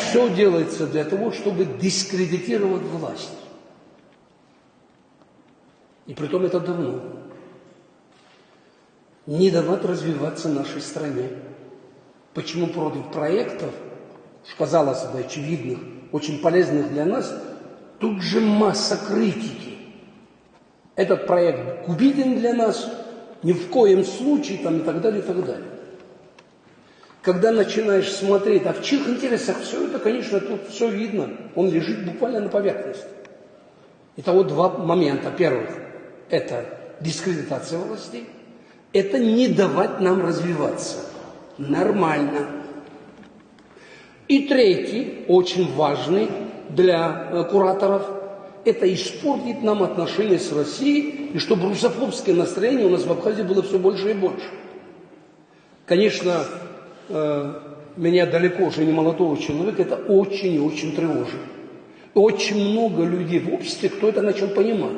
все делается для того, чтобы дискредитировать власть. И притом это давно. Не давать развиваться нашей стране. Почему против проектов, казалось бы, очевидных, очень полезных для нас, тут же масса критики. Этот проект губителен для нас, ни в коем случае, там, и так далее, и так далее. Когда начинаешь смотреть, а в чьих интересах все это, конечно, тут все видно. Он лежит буквально на поверхности. Итого два момента. Первых, это дискредитация властей. Это не давать нам развиваться. Нормально. И третий, очень важный для кураторов, это испортить нам отношения с Россией, и чтобы русофобское настроение у нас в Абхазии было все больше и больше. Конечно, меня далеко уже не молодого человека, это очень и очень тревожит. Очень много людей в обществе, кто это начал понимать.